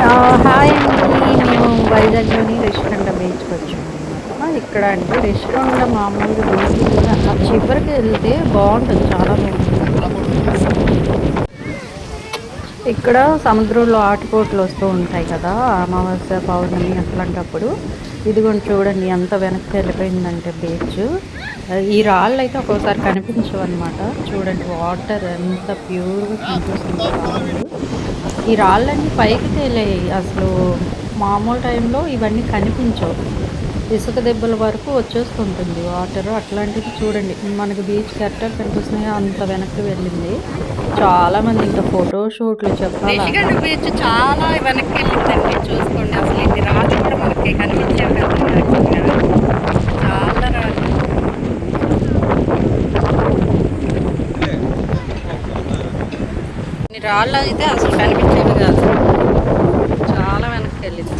Hi అండి. మేము వైజాగ్లోని రిషికొండ బీచ్కి వచ్చాము అనమాట. ఇక్కడ అంటే రిషికొండ మామూలుగా బీచ్ ఆ చివరికి వెళ్తే బాగుంటుంది, చాలా బాగుంటుంది. ఇక్కడ సముద్రంలో ఆటుపోట్లు వస్తూ ఉంటాయి కదా, అమావాస్య పౌర్ణమి అట్లాంటప్పుడు. ఇదిగోండి చూడండి ఎంత వెనక్కి వెళ్ళిపోయిందంటే బీచ్. ఈ రాళ్ళు అయితే ఒక్కోసారి కనిపించవు అనమాట. చూడండి వాటర్ ఎంత ప్యూర్గా కనిపిస్తుందో రాళ్ళు. ఈ రాళ్ళన్నీ పైకి తేలాయి. అసలు మామూలు టైంలో ఇవన్నీ కనిపించవు. ఇసుక దెబ్బల వరకు వచ్చేస్తుంటుంది వాటర్. అట్లాంటిది చూడండి మనకు బీచ్ కరెక్ట్గా కనిపిస్తున్నాయి, అంత వెనక్కి వెళ్ళింది. చాలామంది ఇంకా ఫోటో షూట్లు చెప్పాలి. బీచ్ చాలా వెనక్కి వెళ్ళిందండి. చూసుకోండి అసలు ఇది రాళ్ళు కూడా మనకి కనిపించేవి కదా, చాలా రాళ్ళు. రాళ్ళు అయితే అసలు కనిపించేవి కాదు, చాలా వెనక్కి వెళ్ళింది.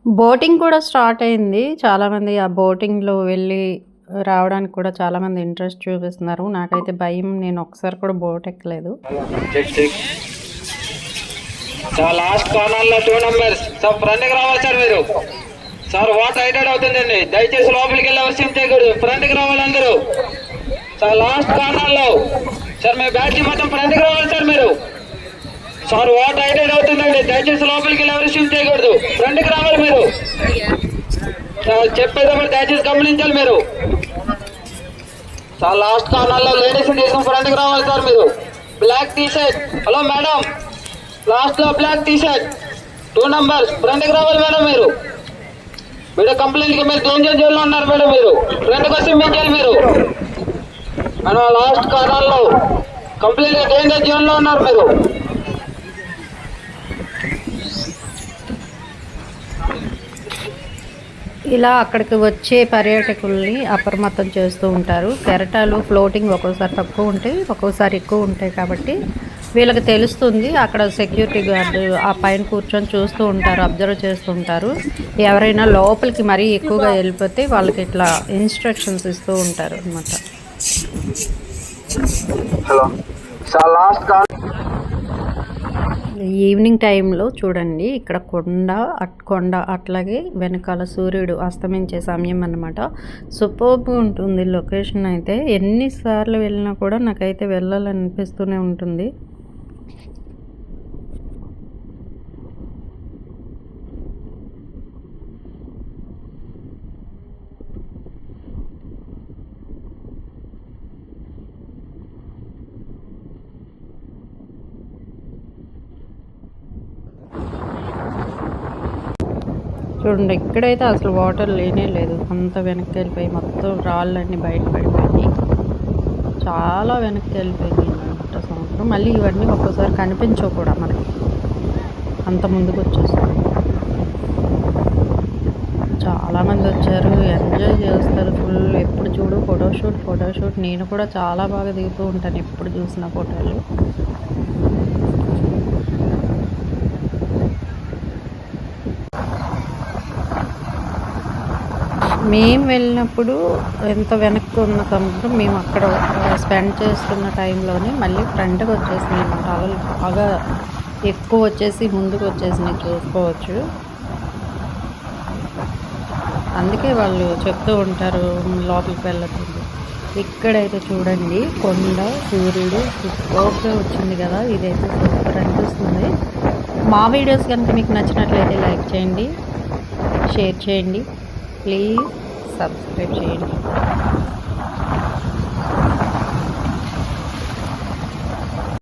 బోటింగ్ కూడా స్టార్ట్ అయింది. చాలామంది ఆ బోటింగ్లో వెళ్ళి రావడానికి కూడా చాలామంది ఇంట్రెస్ట్ చూపిస్తున్నారు. నాకైతే భయం, నేను ఒకసారి కూడా బోట్ ఎక్కలేదు. లాస్ట్ కార్నర్లో 2 నంబర్స్ సార్ ఫ్రంట్కి రావాలి సార్. మీరు సార్ వాటర్ హైటెడ్ అవుతుందండి, దయచేసి లోపలికి వెళ్ళి అవసరం చేయకూడదు, ఫ్రంట్కి రావాలి అందరూ. సార్ లాస్ట్ కార్నర్లో సార్ మీ బ్యాచ్ మొత్తం ఫ్రంట్కి రావాలి సార్. మీరు సార్ వాటర్ హైటెడ్ అవుతుందండి, దయచేసి లోపలికి వెళ్ళి అవసరం చేయకూడదు, ఫ్రంట్కి రావాలి మీరు. సార్ చెప్పేటప్పుడు దయచేసి గమనించాలి మీరు. సార్ లాస్ట్ కార్నర్లో లేడీస్ తీసుకుని ఫ్రంట్కి రావాలి సార్. మీరు black T shirt, hello madam, last లో బ్లాక్ టీ షర్ట్ 2 నంబర్స్ ఫ్రంట్కి రావాలి మేడం. మీరు వీడియో కంప్లైంట్ కి మీరు డేంజర్ జోన్ లో ఉన్నారు మేడం. మీరు ఫ్రంట్కి వచ్చి మీకేయాలి మీరు మేడం. లాస్ట్ కార్నర్ లో కంప్లీట్ గా డేంజర్ జోన్ లో ఉన్నారు మీరు. ఇలా అక్కడికి వచ్చే పర్యాటకుల్ని అప్రమత్తం చేస్తూ ఉంటారు. కెరటాలు ఫ్లోటింగ్ ఒక్కోసారి తక్కువ ఉంటాయి, ఒక్కోసారి ఎక్కువ ఉంటాయి. కాబట్టి వీళ్ళకి తెలుస్తుంది. అక్కడ సెక్యూరిటీ గార్డు ఆ పైన కూర్చొని చూస్తూ ఉంటారు, అబ్జర్వ్ చేస్తూ ఉంటారు. ఎవరైనా లోపలికి మరీ ఎక్కువగా వెళ్ళిపోతే వాళ్ళకి ఇట్లా ఇన్స్ట్రక్షన్స్ ఇస్తూ ఉంటారు అన్నమాట. ఈవినింగ్ టైంలో చూడండి ఇక్కడ కొండ అట్లాగే వెనకాల సూర్యుడు అస్తమించే సమయం అన్నమాట. సూపర్గా ఉంటుంది లొకేషన్ అయితే. ఎన్నిసార్లు వెళ్ళినా కూడా నాకైతే వెళ్ళాలనిపిస్తూనే ఉంటుంది. చూడండి ఇక్కడైతే అసలు వాటర్ లేనే లేదు, అంత వెనక్కి వెళ్ళిపోయి మొత్తం రాళ్ళన్నీ బయటపడిపోయి చాలా వెనక్కి వెళ్ళిపోయింది అన్నమాట సముద్రం. మళ్ళీ ఇవన్నీ ఒక్కోసారి కనిపించవు కూడా మనకి, అంత ముందుకు వచ్చేస్తుంది. చాలామంది వచ్చారు, ఎంజాయ్ చేస్తారు ఫుల్. ఎప్పుడు చూడు ఫోటోషూట్. నేను కూడా చాలా బాగా దిగుతూ ఉంటాను ఎప్పుడు చూసిన ఫోటోలు. మేము వెళ్ళినప్పుడు ఎంత వెనక్కి ఉన్న సముద్రం మేము అక్కడ స్పెండ్ చేస్తున్న టైంలోనే మళ్ళీ ఫ్రంట్కి వచ్చేసినాయి అన్నమాట. అలలు బాగా ఎక్కువ వచ్చేసి ముందుకు వచ్చేసినాయి, చూసుకోవచ్చు. అందుకే వాళ్ళు చెప్తూ ఉంటారు లోపలికి వెళ్ళకుండా. ఇక్కడైతే చూడండి కొండ, సూర్యుడు సూపర్గా వచ్చింది కదా, ఇదైతే సూపర్ అనిపిస్తుంది. మా వీడియోస్ కనుక మీకు నచ్చినట్లయితే లైక్ చేయండి, షేర్ చేయండి, ప్లీజ్ సబ్స్క్రైబ్ చేయండి.